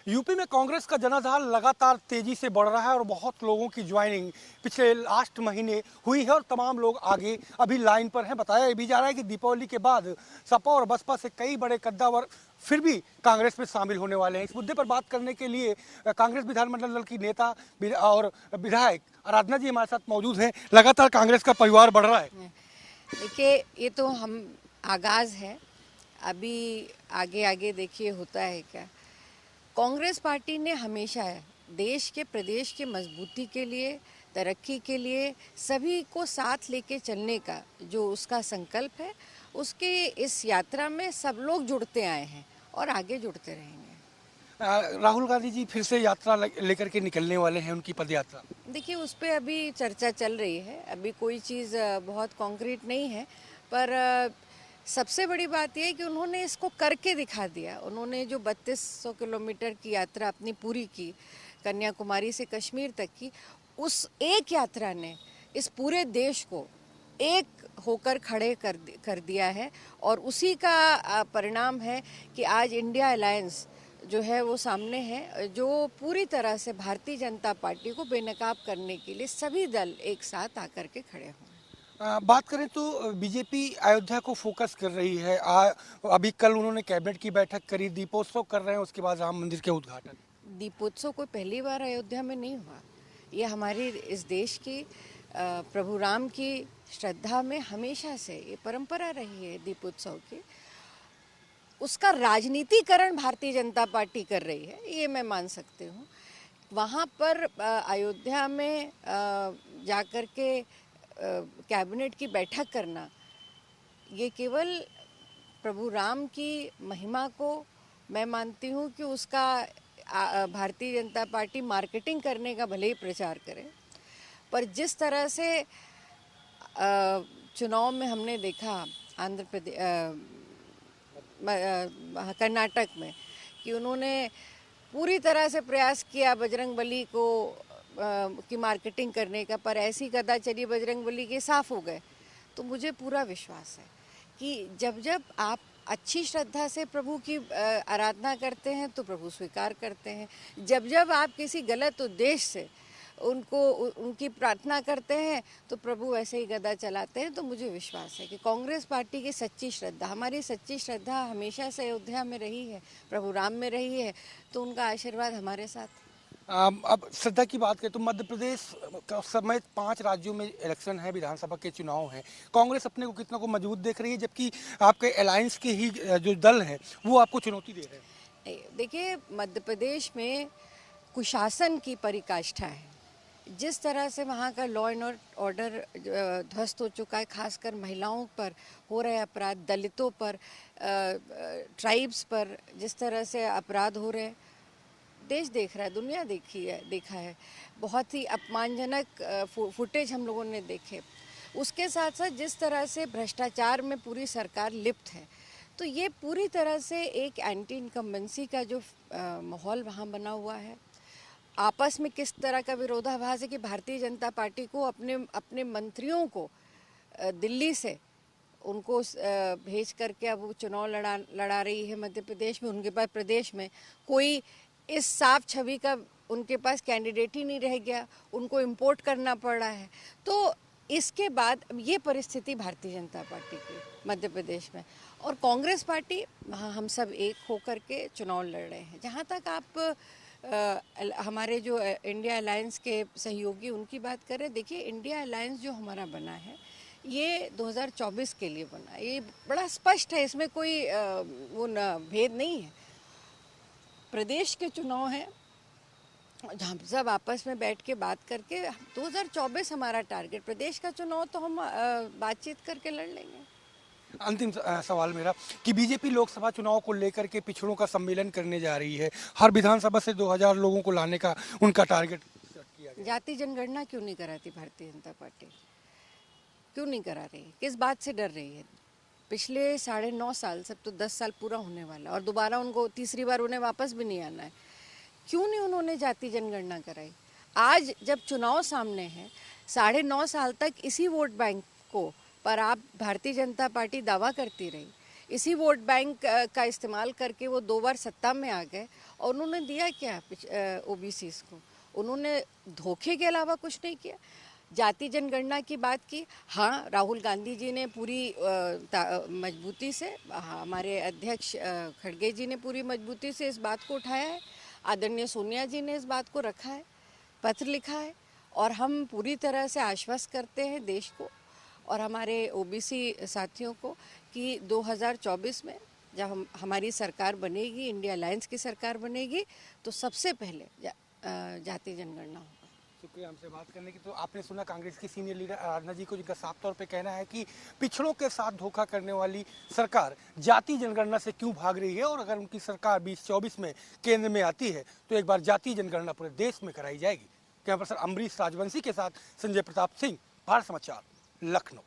UP में कांग्रेस का जनाधार लगातार तेजी से बढ़ रहा है और बहुत लोगों की ज्वाइनिंग पिछले लास्ट महीने हुई है और तमाम लोग आगे अभी लाइन पर हैं। बताया भी जा रहा है कि दीपावली के बाद सपा और बसपा से कई बड़े कद्दावर फिर भी कांग्रेस में शामिल होने वाले हैं। इस मुद्दे पर बात करने के लिए कांग्रेस विधानमंडल दल की नेता और विधायक आराधना जी हमारे साथ मौजूद हैं। लगातार कांग्रेस का परिवार बढ़ रहा है। देखिए, ये तो हम आगाज़ है, अभी आगे आगे देखिए होता है क्या। कांग्रेस पार्टी ने हमेशा देश के प्रदेश के मजबूती के लिए, तरक्की के लिए सभी को साथ लेके चलने का जो उसका संकल्प है, उसके इस यात्रा में सब लोग जुड़ते आए हैं और आगे जुड़ते रहेंगे। राहुल गांधी जी फिर से यात्रा लेकर के निकलने वाले हैं, उनकी पद यात्रा। देखिए, उस पर अभी चर्चा चल रही है, अभी कोई चीज़ बहुत कॉन्क्रीट नहीं है, पर सबसे बड़ी बात यह है कि उन्होंने इसको करके दिखा दिया। उन्होंने जो 3200 किलोमीटर की यात्रा अपनी पूरी की, कन्याकुमारी से कश्मीर तक की, उस एक यात्रा ने इस पूरे देश को एक होकर खड़े कर दिया है और उसी का परिणाम है कि आज इंडिया अलायंस जो है वो सामने है, जो पूरी तरह से भारतीय जनता पार्टी को बेनकाब करने के लिए सभी दल एक साथ आकर के खड़े हों। बात करें तो बीजेपी अयोध्या को फोकस कर रही है। अभी कल उन्होंने कैबिनेट की बैठक करी, दीपोत्सव कर रहे हैं, उसके बाद राम मंदिर के उद्घाटन। दीपोत्सव कोई पहली बार अयोध्या में नहीं हुआ, ये हमारी इस देश की प्रभु राम की श्रद्धा में हमेशा से ये परंपरा रही है दीपोत्सव की। उसका राजनीतिकरण भारतीय जनता पार्टी कर रही है, ये मैं मान सकती हूँ। वहाँ पर अयोध्या में जाकर के कैबिनेट की बैठक करना, ये केवल प्रभु राम की महिमा को मैं मानती हूँ कि उसका भारतीय जनता पार्टी मार्केटिंग करने का भले ही प्रचार करे, पर जिस तरह से चुनाव में हमने देखा आंध्र प्रदेश, कर्नाटक में, कि उन्होंने पूरी तरह से प्रयास किया बजरंगबली को की मार्केटिंग करने का, पर ऐसी गदा चली बजरंगबली के साफ हो गए। तो मुझे पूरा विश्वास है कि जब जब आप अच्छी श्रद्धा से प्रभु की आराधना करते हैं तो प्रभु स्वीकार करते हैं। जब जब आप किसी गलत उद्देश्य से उनकी प्रार्थना करते हैं तो प्रभु ऐसे ही गदा चलाते हैं। तो मुझे विश्वास है कि कांग्रेस पार्टी की सच्ची श्रद्धा, हमारी सच्ची श्रद्धा हमेशा से अयोध्या में रही है, प्रभु राम में रही है, तो उनका आशीर्वाद हमारे साथ। अब श्रद्धा की बात करें तो मध्य प्रदेश समेत 5 राज्यों में इलेक्शन है, विधानसभा के चुनाव हैं। कांग्रेस अपने को कितना को मजबूत देख रही है, जबकि आपके अलायंस के ही जो दल हैं वो आपको चुनौती दे रहे हैं। देखिए, मध्य प्रदेश में कुशासन की परिकाष्ठा है। जिस तरह से वहाँ का लॉ एंड ऑर्डर ध्वस्त हो चुका है, खासकर महिलाओं पर हो रहे अपराध, दलितों पर, ट्राइब्स पर जिस तरह से अपराध हो रहे हैं, देश देख रहा है, दुनिया देखा है। बहुत ही अपमानजनक फुटेज हम लोगों ने देखे। उसके साथ साथ जिस तरह से भ्रष्टाचार में पूरी सरकार लिप्त है, तो ये पूरी तरह से एक एंटी इनकम्बेंसी का जो माहौल वहाँ बना हुआ है। आपस में किस तरह का विरोधाभास है कि भारतीय जनता पार्टी को अपने मंत्रियों को दिल्ली से उनको भेज करके अब वो चुनाव लड़ा रही है मध्य प्रदेश में। उनके पास प्रदेश में कोई इस साफ छवि का उनके पास कैंडिडेट ही नहीं रह गया, उनको इम्पोर्ट करना पड़ रहा है। तो इसके बाद ये परिस्थिति भारतीय जनता पार्टी की मध्य प्रदेश में, और कांग्रेस पार्टी वहाँ हम सब एक होकर के चुनाव लड़ रहे हैं। जहाँ तक आप हमारे जो इंडिया अलायंस के सहयोगी उनकी बात करें, देखिए इंडिया अलायंस जो हमारा बना है ये 2024 के लिए बना है, ये बड़ा स्पष्ट है, इसमें कोई वो भेद नहीं है। प्रदेश के चुनाव हैं जहाँ सब आपस में बैठ के बात करके 2024 हमारा टारगेट, प्रदेश का चुनाव तो हम बातचीत करके लड़ लेंगे। अंतिम सवाल मेरा कि बीजेपी लोकसभा चुनाव को लेकर के पिछड़ों का सम्मेलन करने जा रही है, हर विधानसभा से 2000 लोगों को लाने का उनका टारगेट किया गया। जाति जनगणना क्यों नहीं कराती भारतीय जनता पार्टी? क्यों नहीं करा रही? किस बात से डर रही है? पिछले 9.5 साल, सब तो 10 साल पूरा होने वाला, और दोबारा उनको तीसरी बार उन्हें वापस भी नहीं आना है। क्यों नहीं उन्होंने जाति जनगणना कराई? आज जब चुनाव सामने है, 9.5 साल तक इसी वोट बैंक को पर आप भारतीय जनता पार्टी दावा करती रही इसी वोट बैंक का इस्तेमाल करके वो 2 बार सत्ता में आ गए और उन्होंने दिया क्या ओबीसीज को? उन्होंने धोखे के अलावा कुछ नहीं किया। जाति जनगणना की बात की, हाँ राहुल गांधी जी ने पूरी मजबूती से, हमारे अध्यक्ष खड़गे जी ने पूरी मजबूती से इस बात को उठाया है, आदरणीय सोनिया जी ने इस बात को रखा है, पत्र लिखा है और हम पूरी तरह से आश्वस्त करते हैं देश को और हमारे ओबीसी साथियों को कि 2024 में जब हमारी सरकार बनेगी, इंडिया अलायंस की सरकार बनेगी, तो सबसे पहले जाति जनगणना होगा। शुक्रिया हमसे बात करने की। तो आपने सुना कांग्रेस की सीनियर लीडर आराधना जी को, जिनका साफ तौर पे कहना है कि पिछड़ों के साथ धोखा करने वाली सरकार जाति जनगणना से क्यों भाग रही है और अगर उनकी सरकार 2024 में केंद्र में आती है तो एक बार जाति जनगणना पूरे देश में कराई जाएगी। कैमरा पर्सन अमरीश राजवंशी के साथ संजय प्रताप सिंह, भारत समाचार, लखनऊ।